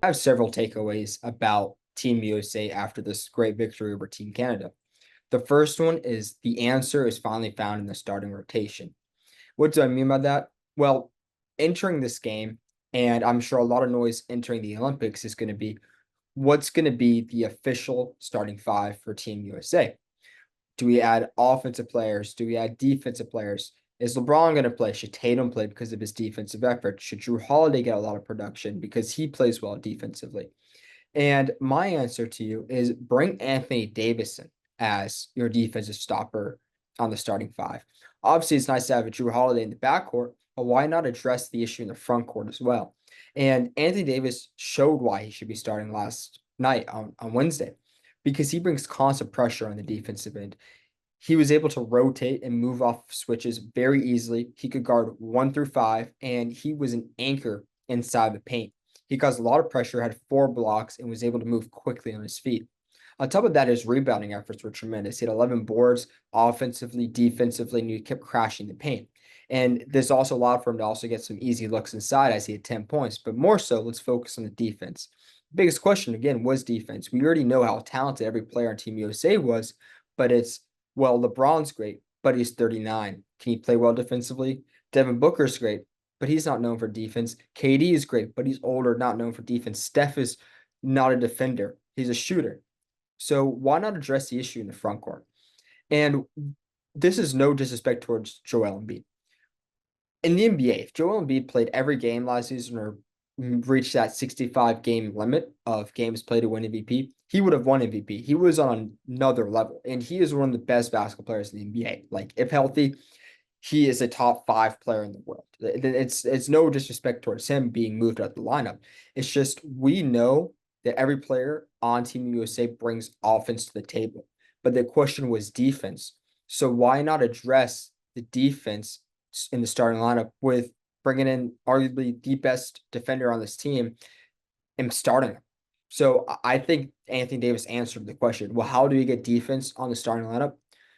have several takeaways about Team USA after this great victory over Team Canada. The first one is the answer is finally found in the starting rotation. What do I mean by that? Well, entering this game, and I'm sure a lot of noise entering the Olympics is going to be what's going to be the official starting five for Team USA. Do we add offensive players? Do we add defensive players? Is LeBron going to play? Should Tatum play because of his defensive effort? Should Drew Holiday get a lot of production because he plays well defensively? And my answer to you is bring Anthony Davis in as your defensive stopper on the starting five. Obviously, it's nice to have a Drew Holiday in the backcourt, but why not address the issue in the front court as well? And Anthony Davis showed why he should be starting last night on Wednesday because he brings constant pressure on the defensive end. He was able to rotate and move off switches very easily. He could guard 1 through 5, and he was an anchor inside the paint. He caused a lot of pressure, had 4 blocks, and was able to move quickly on his feet. On top of that, his rebounding efforts were tremendous. He had 11 boards offensively, defensively, and he kept crashing the paint. And this also allowed for him to also get some easy looks inside as he had 10 points. But more so, let's focus on the defense. The biggest question, again, was defense. We already know how talented every player on Team USA was, but it's well, LeBron's great, but he's 39. Can he play well defensively? Devin Booker's great, but he's not known for defense. KD is great, but he's older, not known for defense. Steph is not a defender. He's a shooter. So why not address the issue in the front court? And this is no disrespect towards Joel Embiid. In the NBA, if Joel Embiid played every game last season or reached that 65 game limit of games played to win MVP, he would have won MVP. He was on another level, and he is one of the best basketball players in the NBA. Like, if healthy, he is a top 5 player in the world. It's no disrespect towards him being moved out the lineup. It's just we know that every player on Team USA brings offense to the table, but the question was defense. So why not address the defense in the starting lineup with bringing in arguably the best defender on this team and starting him? So I think Anthony Davis answered the question. Well, how do you get defense on the starting lineup?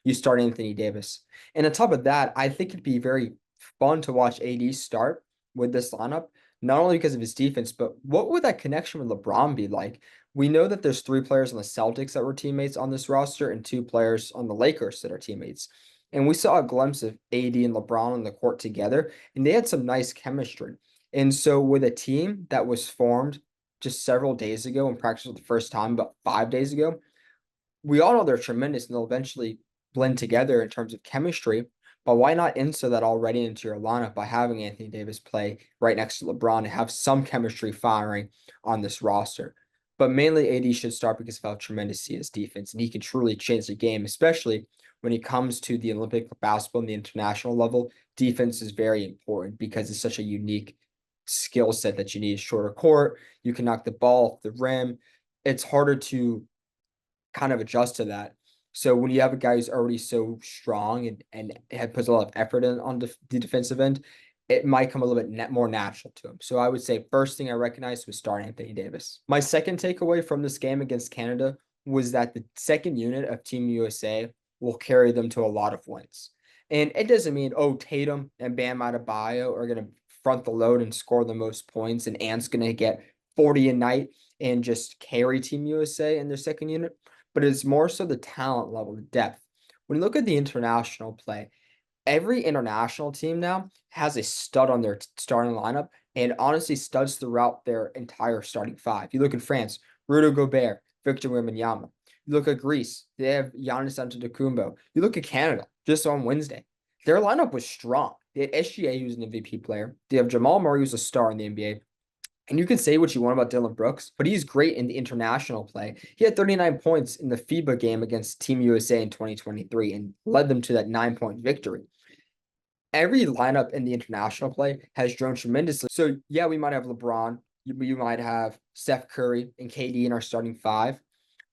You start Anthony Davis. And on top of that, I think it'd be very fun to watch AD start with this lineup, not only because of his defense, but what would that connection with LeBron be like? We know that there's 3 players on the Celtics that were teammates on this roster and 2 players on the Lakers that are teammates. And we saw a glimpse of AD and LeBron on the court together, and they had some nice chemistry. And so with a team that was formed just several days ago and practiced for the first time about 5 days ago, we all know they're tremendous and they'll eventually blend together in terms of chemistry. But why not insert that already into your lineup by having Anthony Davis play right next to LeBron and have some chemistry firing on this roster? But mainly AD should start because of how tremendous he is defense, and he can truly change the game, especially when it comes to the Olympic basketball and the international level. Defense is very important because it's such a unique skill set that you need. Shorter court, you can knock the ball off the rim. It's harder to kind of adjust to that. So when you have a guy who's already so strong and puts a lot of effort in on the defensive end, it might come a little bit more natural to him. So I would say first thing I recognized was start Anthony Davis. My second takeaway from this game against Canada was that the second unit of Team USA will carry them to a lot of wins. And it doesn't mean, oh, Tatum and Bam Adebayo are going to front the load and score the most points, and Ant's going to get 40 a night and just carry Team USA in their second unit, but it's more so the talent level, the depth. When you look at the international play, every international team now has a stud on their starting lineup, and honestly, studs throughout their entire starting five. You look at France, Rudy Gobert, Victor Wembanyama. You look at Greece, they have Giannis Antetokounmpo. You look at Canada, just on Wednesday, their lineup was strong. They had SGA, who's an MVP player. They have Jamal Murray, who's a star in the NBA. And you can say what you want about Dylan Brooks, but he's great in the international play. He had 39 points in the FIBA game against Team USA in 2023 and led them to that 9-point victory. Every lineup in the international play has grown tremendously. So, yeah, we might have LeBron, you might have Steph Curry and KD in our starting five,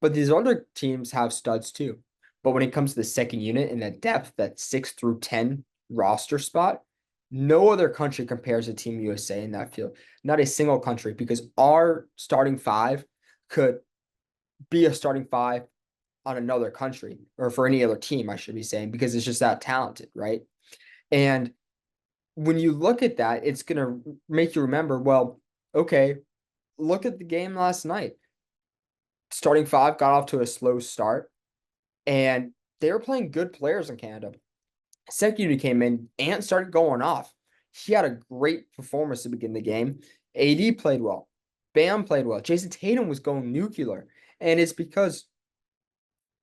but these other teams have studs too. But when it comes to the second unit and that depth, that 6 through 10 roster spot, no other country compares to Team USA in that field. Not a single country, because our starting five could be a starting five on another country or for any other team, I should be saying, because it's just that talented, right? And when you look at that, it's going to make you remember, well, okay, look at the game last night. Starting five got off to a slow start, and they were playing good players in Canada. Second unit came in, Ant started going off. He had a great performance to begin the game. AD played well. Bam played well. Jason Tatum was going nuclear. And it's because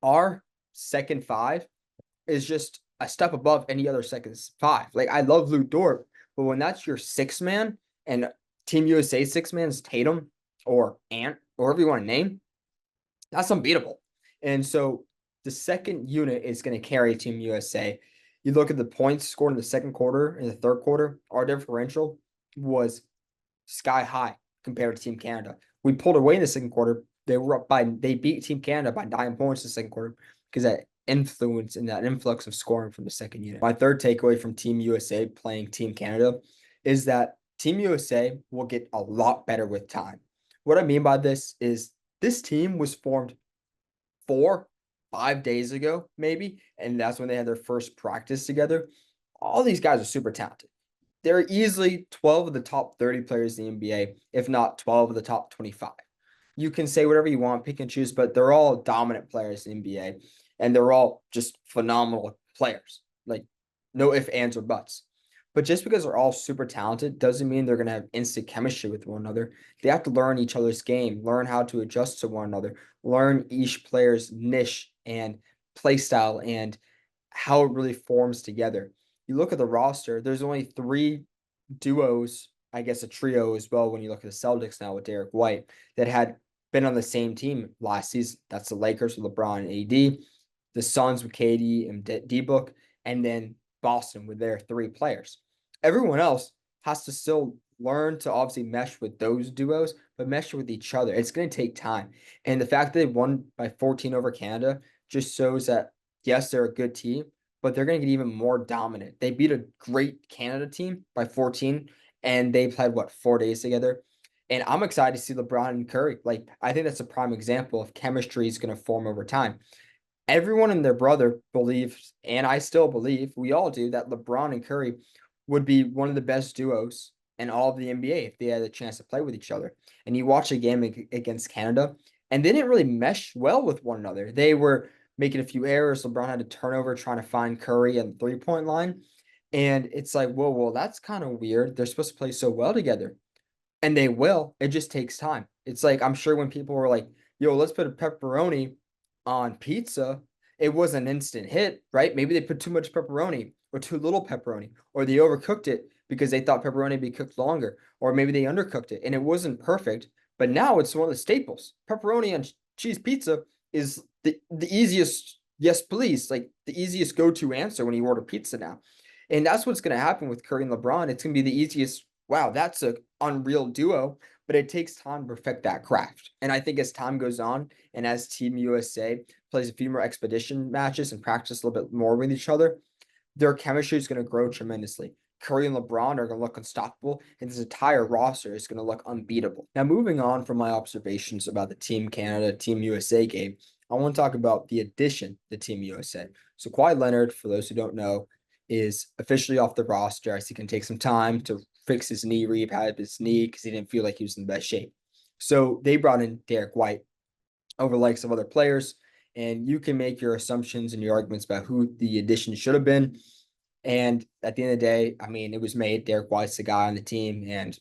our second five is just a step above any other second five. Like, I love Lou Dort, but when that's your six man and Team USA six man is Tatum or Ant, or whatever you want to name, that's unbeatable. And so the second unit is going to carry Team USA. You look at the points scored in the second quarter and the third quarter, our differential was sky high compared to Team Canada. We pulled away in the second quarter. They beat Team Canada by 9 points in the second quarter because that influence and that influx of scoring from the second unit. My third takeaway from Team USA playing Team Canada is that Team USA will get a lot better with time. What I mean by this is this team was formed 4, 5 days ago, maybe, and that's when they had their first practice together. All these guys are super talented. They're easily 12 of the top 30 players in the NBA, if not 12 of the top 25. You can say whatever you want, pick and choose, but they're all dominant players in the NBA, and they're all just phenomenal players. Like, no ifs, ands, or buts. But just because they're all super talented doesn't mean they're going to have instant chemistry with one another. They have to learn each other's game, learn how to adjust to one another, learn each player's niche and play style and how it really forms together. You look at the roster, there's only 3 duos, I guess a trio as well when you look at the Celtics now with Derrick White, that had been on the same team last season. That's the Lakers with LeBron and AD, the Suns with KD and D-Book, and then Boston with their 3 players. Everyone else has to still learn to obviously mesh with those duos, but mesh with each other. It's going to take time. And the fact that they won by 14 over Canada just shows that, yes, they're a good team, but they're going to get even more dominant. They beat a great Canada team by 14, and they played, 4 days together. And I'm excited to see LeBron and Curry. Like, I think that's a prime example of chemistry is going to form over time. Everyone and their brother believes, and I still believe, we all do, that LeBron and Curry would be one of the best duos in all of the NBA if they had a chance to play with each other. And you watch a game against Canada, and they didn't really mesh well with one another. They were making a few errors. LeBron had a turnover trying to find Curry at the three-point line. And it's like, whoa, that's kind of weird. They're supposed to play so well together. And they will. It just takes time. It's like, I'm sure when people were like, yo, let's put a pepperoni on pizza, it was an instant hit, right? Maybe they put too much pepperoni or too little pepperoni, or they overcooked it because they thought pepperoni would be cooked longer, or maybe they undercooked it and it wasn't perfect. But now it's one of the staples. Pepperoni on cheese pizza is the easiest, yes, please, like the easiest go-to answer when you order pizza now. And that's what's going to happen with Curry and LeBron. It's going to be the easiest. Wow, that's an unreal duo, but it takes time to perfect that craft. And I think as time goes on and as Team USA plays a few more expedition matches and practice a little bit more with each other, their chemistry is going to grow tremendously. Curry and LeBron are going to look unstoppable, and this entire roster is going to look unbeatable. Now, moving on from my observations about the Team Canada, Team USA game, I want to talk about the addition to Team USA. So Kawhi Leonard, for those who don't know, is officially off the roster as he can take some time to fix his knee, rehab his knee because he didn't feel like he was in the best shape. So they brought in Derrick White over the likes of other players, and you can make your assumptions and your arguments about who the addition should have been. And at the end of the day, I mean, it was made. Derrick White's the guy on the team, and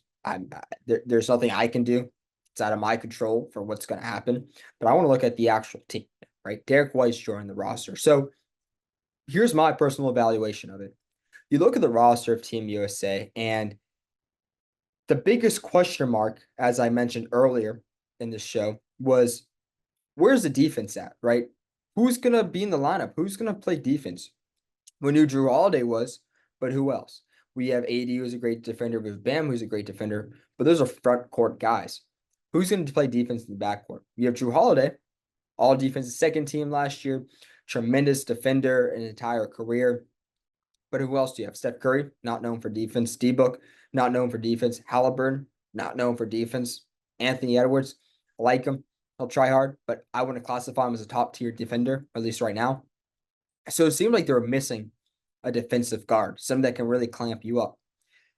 there's nothing I can do. It's out of my control for what's going to happen. But I want to look at the actual team, right? Derrick White's joining the roster. So here's my personal evaluation of it. You look at the roster of Team USA, and the biggest question mark, as I mentioned earlier in this show, was where's the defense at, right? Who's going to be in the lineup? Who's going to play defense? We knew Drew Holiday was, but who else? We have AD, who's a great defender. We have Bam, who's a great defender. But those are front court guys. Who's going to play defense in the backcourt? You have Drew Holiday, all defensive second team last year, tremendous defender an entire career. But who else do you have? Steph Curry, not known for defense. D-Book, not known for defense. Halliburton, not known for defense. Anthony Edwards, I like him. He'll try hard, but I wouldn't classify him as a top-tier defender, at least right now. So it seemed like they were missing a defensive guard, someone that can really clamp you up.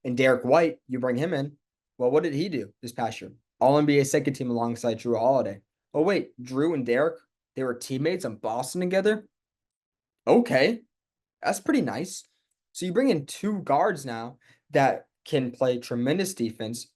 And Derrick White, you bring him in. Well, what did he do this past year? All NBA second team alongside Drew Holiday. Oh, wait, Drew and Derrick, they were teammates in Boston together? Okay, that's pretty nice. So you bring in two guards now that can play tremendous defense,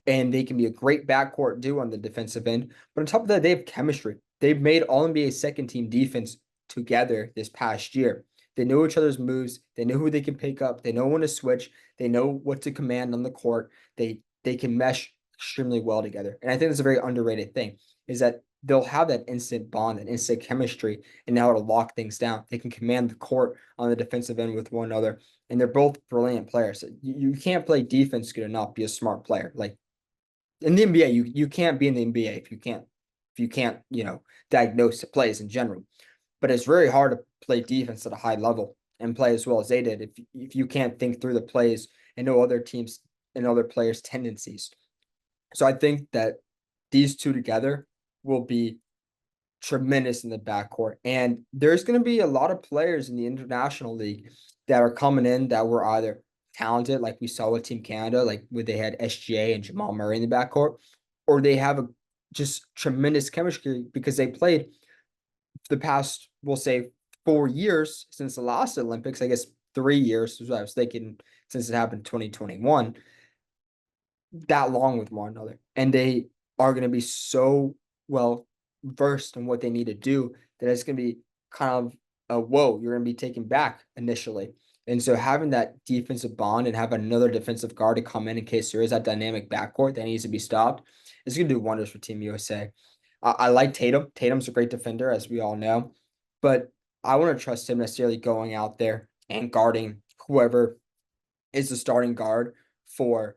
and they can be a great backcourt duo on the defensive end. But on top of that, they have chemistry. They've made All NBA second team defense together this past year. They know each other's moves. They know who they can pick up. They know when to switch. They know what to command on the court. They can mesh extremely well together. And I think that's a very underrated thing is that they'll have that instant bond, that instant chemistry, and now to lock things down. They can command the court on the defensive end with one another. And they're both brilliant players. You can't play defense good enough, be a smart player. Like in the NBA, you can't be in the NBA if you can't, diagnose the plays in general. But it's very hard to play defense at a high level and play as well as they did if you can't think through the plays and know other teams and other players' tendencies. So I think that these two together will be tremendous in the backcourt. And there's going to be a lot of players in the international league that are coming in that were either talented, like we saw with Team Canada, like where they had SGA and Jamal Murray in the backcourt, or they have a just tremendous chemistry because they played the past, we'll say, 4 years since the last Olympics. I guess 3 years is what I was thinking since it happened in 2021. That long with one another. And they are going to be so well versed in what they need to do that it's going to be kind of a whoa, you're going to be taken back initially. And so having that defensive bond and have another defensive guard to come in case there is that dynamic backcourt that needs to be stopped is going to do wonders for Team USA. I like Tatum. Tatum's a great defender, as we all know, but I want to trust him necessarily going out there and guarding whoever is the starting guard for,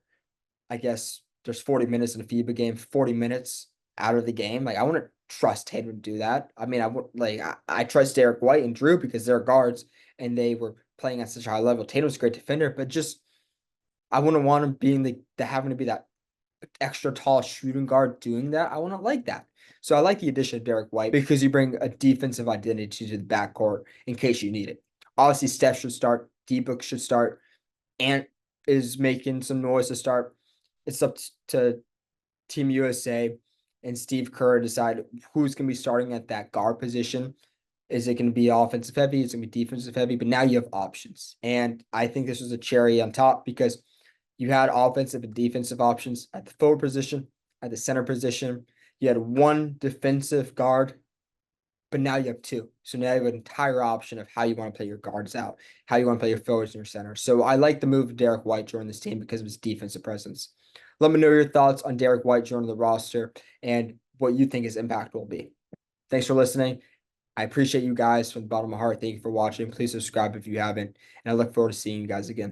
I guess there's 40 minutes in a FIBA game, 40 minutes out of the game. Like I want to trust Tatum to do that. I mean, I would like I trust Derrick White and Drew because they're guards and they were playing at such a high level. Tatum's a great defender, but just I wouldn't want him being the having to be that extra tall shooting guard doing that. I wouldn't like that. So I like the addition of Derrick White because you bring a defensive identity to the backcourt in case you need it. Obviously, Steph should start, D-Book should start, Ant is making some noise to start. It's up to Team USA and Steve Kerr to decide who's going to be starting at that guard position. Is it going to be offensive heavy? Is it going to be defensive heavy? But now you have options. And I think this was a cherry on top because you had offensive and defensive options at the forward position, at the center position. You had one defensive guard, but now you have two. So now you have an entire option of how you want to play your guards out, how you want to play your forwards and your center. So I like the move of Derrick White joining this team because of his defensive presence. Let me know your thoughts on Derrick White joining the roster and what you think his impact will be. Thanks for listening. I appreciate you guys from the bottom of my heart. Thank you for watching. Please subscribe if you haven't. And I look forward to seeing you guys again.